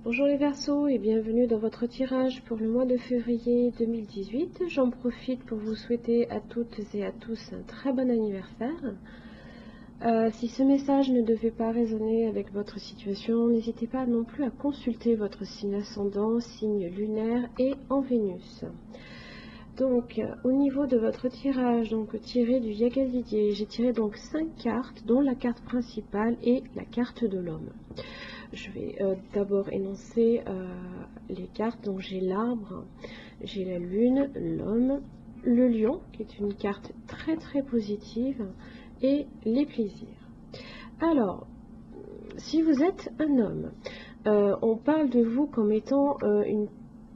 Bonjour les Verseaux et bienvenue dans votre tirage pour le mois de février 2018. J'en profite pour vous souhaiter à toutes et à tous un très bon anniversaire. Si ce message ne devait pas résonner avec votre situation, n'hésitez pas non plus à consulter votre signe ascendant, signe lunaire et en Vénus. Donc, au niveau de votre tirage, donc tiré du Yagadidier, j'ai tiré donc 5 cartes, dont la carte principale et la carte de l'homme. Je vais d'abord énoncer les cartes. Donc j'ai l'arbre, j'ai la lune, l'homme, le lion, qui est une carte très très positive, et les plaisirs. Alors, si vous êtes un homme, on parle de vous comme étant une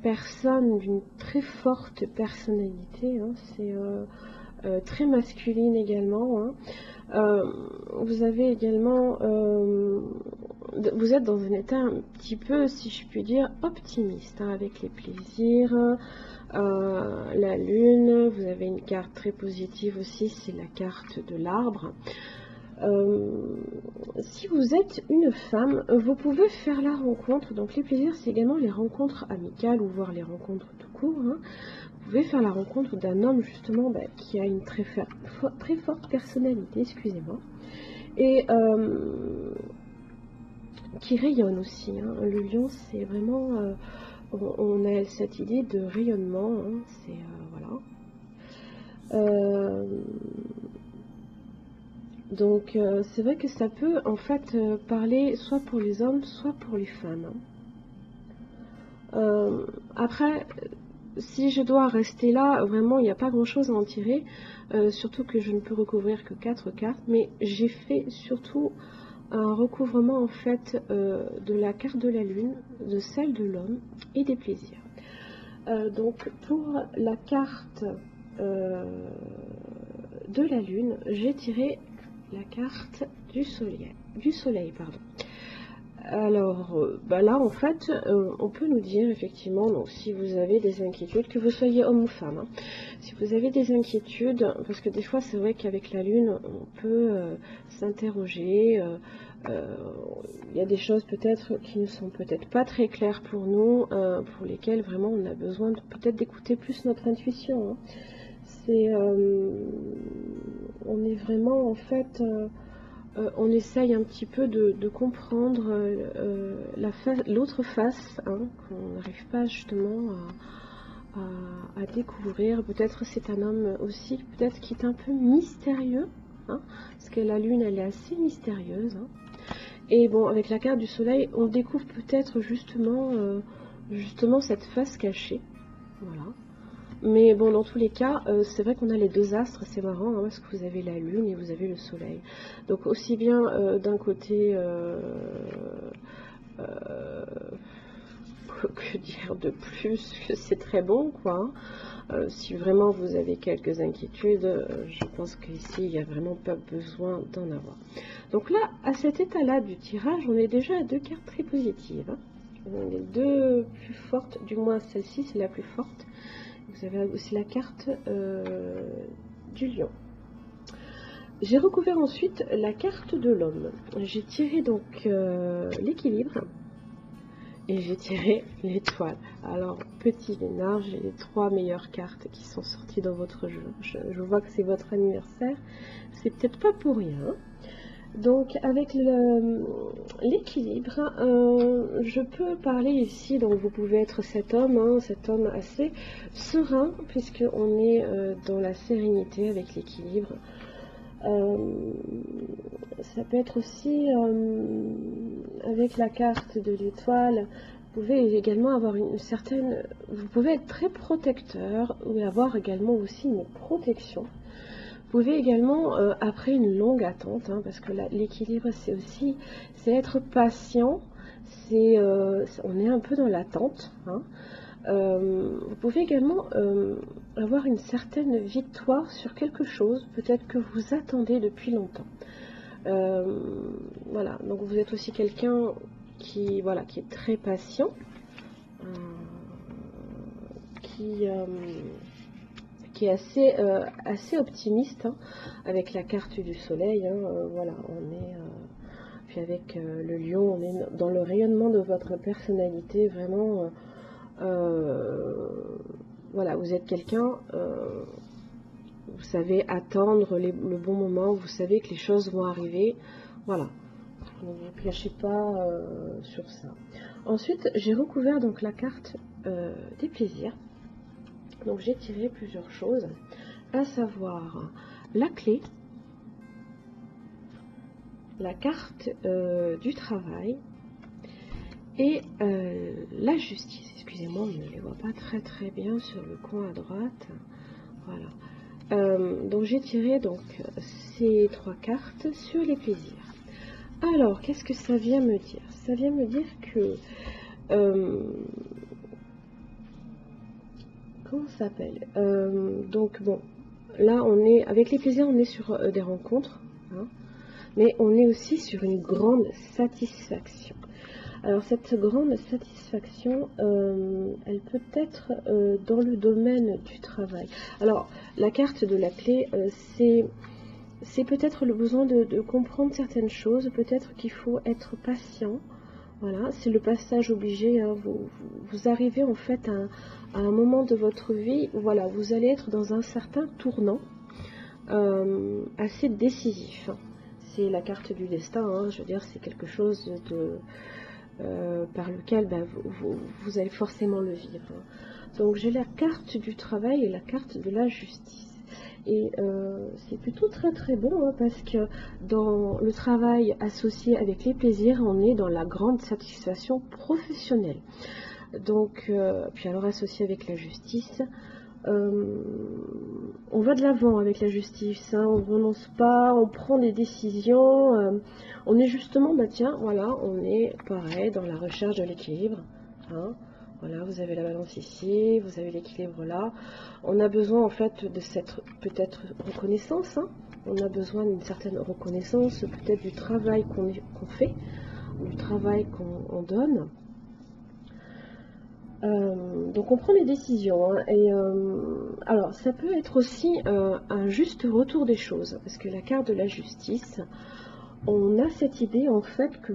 personne d'une très forte personnalité, hein, c'est très masculine également, hein. Vous avez également, vous êtes dans un état un petit peu, si je puis dire, optimiste, hein, avec les plaisirs, la lune. Vous avez une carte très positive aussi, c'est la carte de l'arbre. Si vous êtes une femme, vous pouvez faire la rencontre. Donc les plaisirs, c'est également les rencontres amicales ou voire les rencontres tout court, hein. Vous pouvez faire la rencontre d'un homme justement qui a une très forte personnalité, excusez-moi, et qui rayonne aussi, hein. Le lion, c'est vraiment, on a cette idée de rayonnement, hein. C'est voilà. Donc c'est vrai que ça peut en fait parler soit pour les hommes, soit pour les femmes, hein. Après, si je dois rester là, vraiment il n'y a pas grand chose à en tirer, surtout que je ne peux recouvrir que 4 cartes, mais j'ai fait surtout un recouvrement en fait de la carte de la lune, de celle de l'homme et des plaisirs. Donc pour la carte de la lune, j'ai tiré la carte du soleil, pardon. Alors là en fait on peut nous dire effectivement, donc si vous avez des inquiétudes, que vous soyez homme ou femme, hein, si vous avez des inquiétudes, parce que des fois c'est vrai qu'avec la lune on peut s'interroger, il y a des choses peut-être qui ne sont peut-être pas très claires pour nous, pour lesquelles vraiment on a besoin peut-être d'écouter plus notre intuition, hein. C'est on est vraiment en fait on essaye un petit peu de comprendre l'autre face, hein, qu'on n'arrive pas justement à découvrir. Peut-être c'est un homme aussi, peut-être qui est un peu mystérieux, hein, parce que la lune elle est assez mystérieuse, hein. Et bon, avec la carte du soleil, on découvre peut-être justement cette face cachée, voilà. Mais bon, dans tous les cas, c'est vrai qu'on a les deux astres, c'est marrant, hein, parce que vous avez la lune et vous avez le soleil. Donc aussi bien d'un côté, que dire de plus, que c'est très bon, quoi. Si vraiment vous avez quelques inquiétudes, je pense qu'ici, il n'y a vraiment pas besoin d'en avoir. Donc là, à cet état-là du tirage, on est déjà à 2 cartes très positives, hein. Les deux plus fortes, du moins celle-ci, c'est la plus forte. Vous avez aussi la carte du lion. J'ai recouvert ensuite la carte de l'homme. J'ai tiré donc l'équilibre et j'ai tiré l'étoile. Alors, petit Lénard, j'ai les 3 meilleures cartes qui sont sorties dans votre jeu. Je vois que c'est votre anniversaire. C'est peut-être pas pour rien. Donc avec l'équilibre, je peux parler ici, donc vous pouvez être cet homme, hein, cet homme assez serein, puisqu'on est dans la sérénité avec l'équilibre. Ça peut être aussi avec la carte de l'étoile, vous pouvez également avoir une certaine, vous pouvez être très protecteur ou avoir également aussi une protection. Vous pouvez également, après une longue attente, hein, parce que l'équilibre c'est aussi, c'est être patient, on est un peu dans l'attente, hein. Vous pouvez également avoir une certaine victoire sur quelque chose, peut-être que vous attendez depuis longtemps. Voilà, donc vous êtes aussi quelqu'un qui est très patient, qui est assez optimiste, hein, avec la carte du soleil, hein, voilà, on est puis avec le lion, on est dans le rayonnement de votre personnalité, vraiment, voilà, vous êtes quelqu'un, vous savez attendre le bon moment, vous savez que les choses vont arriver, voilà, ne vous cachez pas sur ça. Ensuite, j'ai recouvert donc la carte des plaisirs, donc j'ai tiré plusieurs choses, à savoir la clé, la carte du travail et la justice. Excusez-moi, on ne les voit pas très bien sur le coin à droite. Voilà. Donc j'ai tiré donc ces 3 cartes sur les plaisirs. Alors, qu'est-ce que ça vient me dire? Ça vient me dire que comment ça s'appelle, donc bon, là on est avec les plaisirs, on est sur des rencontres, hein, mais on est aussi sur une grande satisfaction. Alors cette grande satisfaction, elle peut être dans le domaine du travail. Alors la carte de la clé, c'est peut-être le besoin de comprendre certaines choses, peut-être qu'il faut être patient. Voilà, c'est le passage obligé, hein. Vous arrivez en fait à un moment de votre vie, voilà, vous allez être dans un certain tournant assez décisif. C'est la carte du destin, hein, je veux dire, c'est quelque chose par lequel vous allez forcément le vivre. Donc j'ai la carte du travail et la carte de la justice. Et c'est plutôt très bon, hein, parce que dans le travail associé avec les plaisirs, on est dans la grande satisfaction professionnelle. Donc, puis alors associé avec la justice, on va de l'avant avec la justice, hein, on ne renonce pas, on prend des décisions, on est justement, tiens, voilà, on est pareil dans la recherche de l'équilibre, hein. Voilà, vous avez la balance ici, vous avez l'équilibre là. On a besoin en fait de cette peut-être reconnaissance, hein. On a besoin d'une certaine reconnaissance, peut-être du travail qu'on fait, du travail qu'on donne. Donc on prend des décisions, hein, et alors ça peut être aussi un juste retour des choses, parce que la carte de la justice, on a cette idée en fait que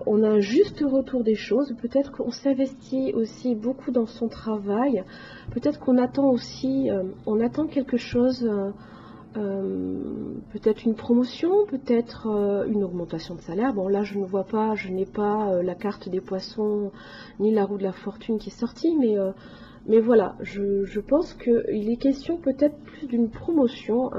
on a un juste retour des choses, peut-être qu'on s'investit aussi beaucoup dans son travail, peut-être qu'on attend aussi, on attend quelque chose, peut-être une promotion, peut-être une augmentation de salaire. Bon là je ne vois pas, je n'ai pas la carte des poissons, ni la roue de la fortune qui est sortie, mais voilà, je pense qu'il est question peut-être plus d'une promotion,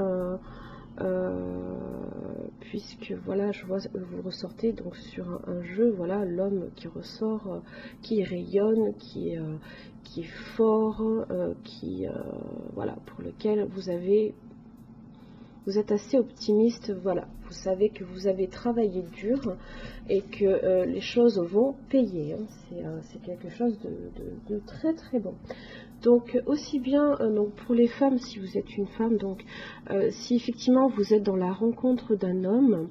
puisque voilà, je vois vous ressortez donc sur un jeu, voilà, l'homme qui ressort, qui rayonne, qui est fort, voilà, pour lequel vous êtes assez optimiste, voilà, vous savez que vous avez travaillé dur et que les choses vont payer, hein. C'est quelque chose de très bon. Donc aussi bien donc pour les femmes, si vous êtes une femme, donc si effectivement vous êtes dans la rencontre d'un homme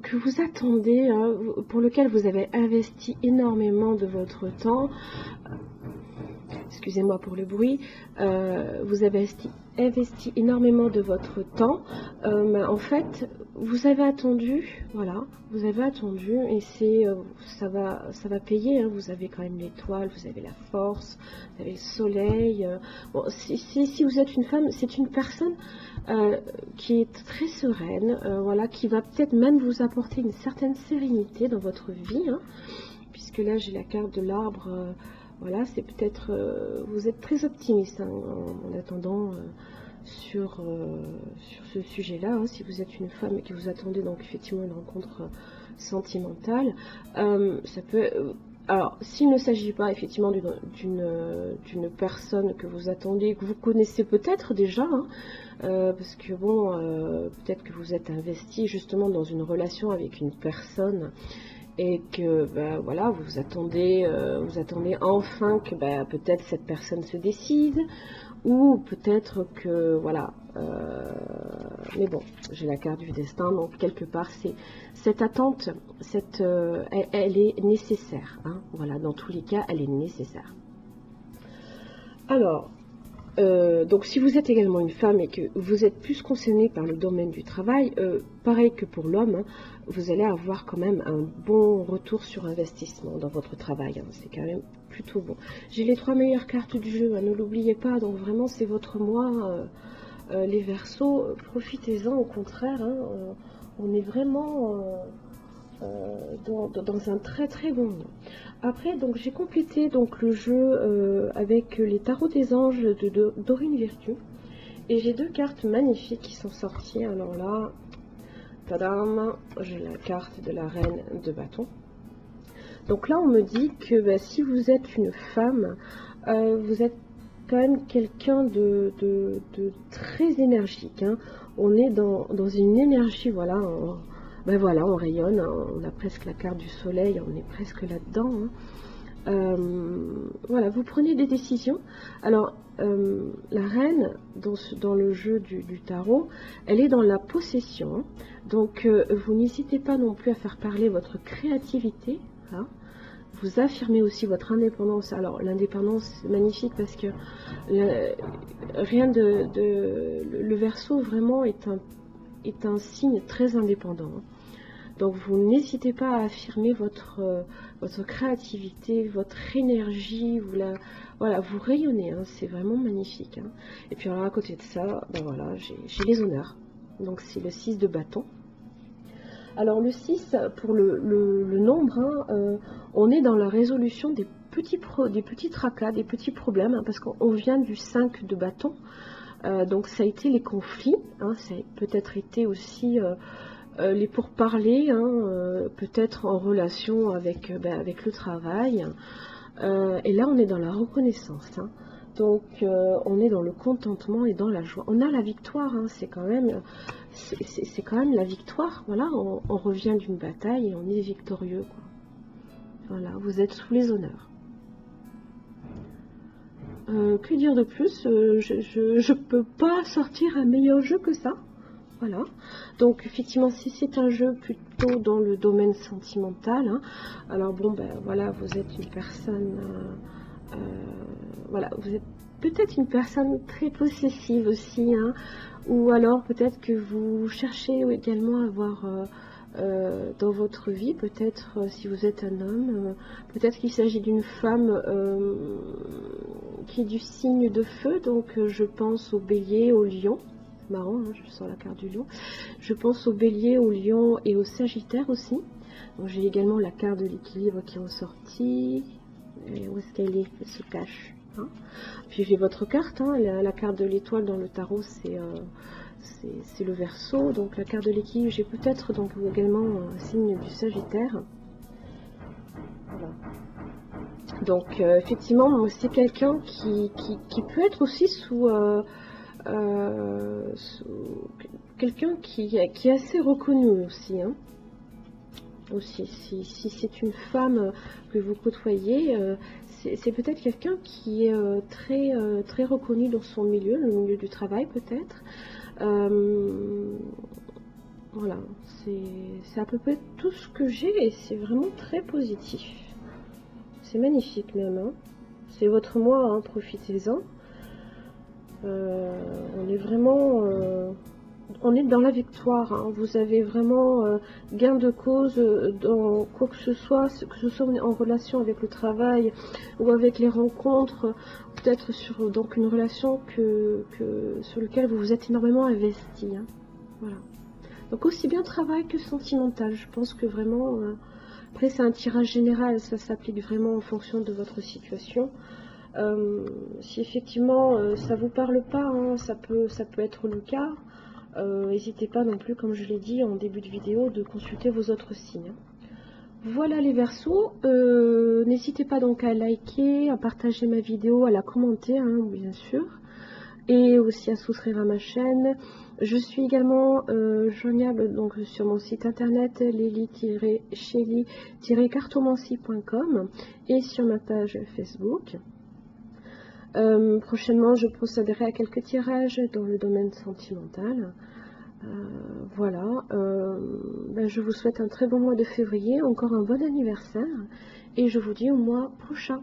que vous attendez, hein, pour lequel vous avez investi énormément de votre temps, excusez-moi pour le bruit, vous avez investi énormément de votre temps, en fait vous avez attendu, voilà, vous avez attendu, et ça va payer, hein. Vous avez quand même l'étoile, vous avez la force, vous avez le soleil, bon, si vous êtes une femme, c'est une personne qui est très sereine, voilà, qui va peut-être même vous apporter une certaine sérénité dans votre vie, hein, puisque là j'ai la carte de l'arbre. Voilà, c'est peut-être, vous êtes très optimiste, hein, en attendant sur ce sujet-là, hein, si vous êtes une femme et que vous attendez donc effectivement une rencontre sentimentale, ça peut... alors, s'il ne s'agit pas effectivement d'une personne que vous attendez, que vous connaissez peut-être déjà, hein, parce que bon, peut-être que vous êtes investi justement dans une relation avec une personne, et que voilà, vous attendez enfin que peut-être cette personne se décide, ou peut-être que voilà, mais bon, j'ai la carte du destin, donc quelque part c'est cette attente, elle est nécessaire, hein, voilà, dans tous les cas elle est nécessaire. Alors Donc si vous êtes également une femme et que vous êtes plus concerné par le domaine du travail, pareil que pour l'homme, hein, vous allez avoir quand même un bon retour sur investissement dans votre travail. Hein, c'est quand même plutôt bon. J'ai les 3 meilleures cartes du jeu, hein, ne l'oubliez pas. Donc vraiment c'est votre mois, les Verseaux, profitez-en au contraire. Hein, on est vraiment dans un très très bon mois. Après, donc j'ai complété donc le jeu avec les tarots des anges de Dorine Virtue. Et j'ai 2 cartes magnifiques qui sont sorties. Alors là, tadam, j'ai la carte de la reine de bâton. Donc là, on me dit que bah, si vous êtes une femme, vous êtes quand même quelqu'un de très énergique. Hein. On est dans une énergie, voilà. Ben voilà, on rayonne, hein, on a presque la carte du soleil, on est presque là-dedans. Hein. Voilà, vous prenez des décisions. Alors, la reine, dans le jeu du tarot, elle est dans la possession. Hein. Donc, vous n'hésitez pas non plus à faire parler votre créativité. Hein. Vous affirmez aussi votre indépendance. Alors, l'indépendance, c'est magnifique parce que le Verseau, vraiment, est un signe très indépendant. Hein. Donc vous n'hésitez pas à affirmer votre créativité, votre énergie, voilà, vous rayonnez, hein, c'est vraiment magnifique. Hein. Et puis alors à côté de ça, ben voilà, j'ai les honneurs. Donc c'est le 6 de bâton. Alors le 6, pour le nombre, hein, on est dans la résolution des petits tracas, des petits problèmes, hein, parce qu'on vient du 5 de bâton. Donc ça a été les conflits, hein, ça a peut-être été aussi... les pourparlers, hein, peut-être en relation avec le travail. Et là, on est dans la reconnaissance. Hein. Donc, on est dans le contentement et dans la joie. On a la victoire. Hein, c'est quand même la victoire. Voilà, on revient d'une bataille et on est victorieux. Quoi. Voilà, vous êtes sous les honneurs. Que dire de plus? Je peux pas sortir un meilleur jeu que ça. Voilà, donc effectivement si c'est un jeu plutôt dans le domaine sentimental, hein, alors bon ben voilà, vous êtes une personne, voilà, vous êtes peut-être une personne très possessive aussi, hein, ou alors peut-être que vous cherchez également à avoir dans votre vie, peut-être si vous êtes un homme, peut-être qu'il s'agit d'une femme qui est du signe de feu, donc je pense au bélier, au lion. Marrant, hein, je sors la carte du lion. Je pense au bélier, au lion et au sagittaire aussi. J'ai également la carte de l'équilibre qui est ressortie. Et où est-ce qu'elle est? Elle se cache. Hein. Puis j'ai votre carte, hein, la carte de l'étoile dans le tarot, c'est le Verseau. Donc la carte de l'équilibre, j'ai peut-être donc également un signe du sagittaire. Voilà. Donc effectivement, c'est quelqu'un qui peut être aussi sous... quelqu'un qui est assez reconnu aussi, hein. Aussi si c'est une femme que vous côtoyez, c'est peut-être quelqu'un qui est très reconnu dans son milieu, le milieu du travail peut-être. Voilà, c'est à peu près tout ce que j'ai et c'est vraiment très positif. C'est magnifique même, hein. C'est votre mois, hein, profitez-en. On est vraiment on est dans la victoire, hein. Vous avez vraiment gain de cause dans quoi que ce soit en relation avec le travail ou avec les rencontres, peut-être sur donc une relation sur laquelle vous vous êtes énormément investi, hein. Voilà. Donc aussi bien travail que sentimental, je pense que vraiment après c'est un tirage général, ça s'applique vraiment en fonction de votre situation. Si effectivement ça vous parle pas, hein, ça peut être le cas. N'hésitez pas non plus, comme je l'ai dit en début de vidéo, de consulter vos autres signes. Voilà les Verseaux. N'hésitez pas donc à liker, à partager ma vidéo, à la commenter, hein, bien sûr, et aussi à souscrire à ma chaîne. Je suis également joignable donc sur mon site internet lily-cartomancie.com et sur ma page Facebook. Prochainement, je procéderai à quelques tirages dans le domaine sentimental. Voilà, je vous souhaite un très bon mois de février, encore un bon anniversaire, et je vous dis au mois prochain.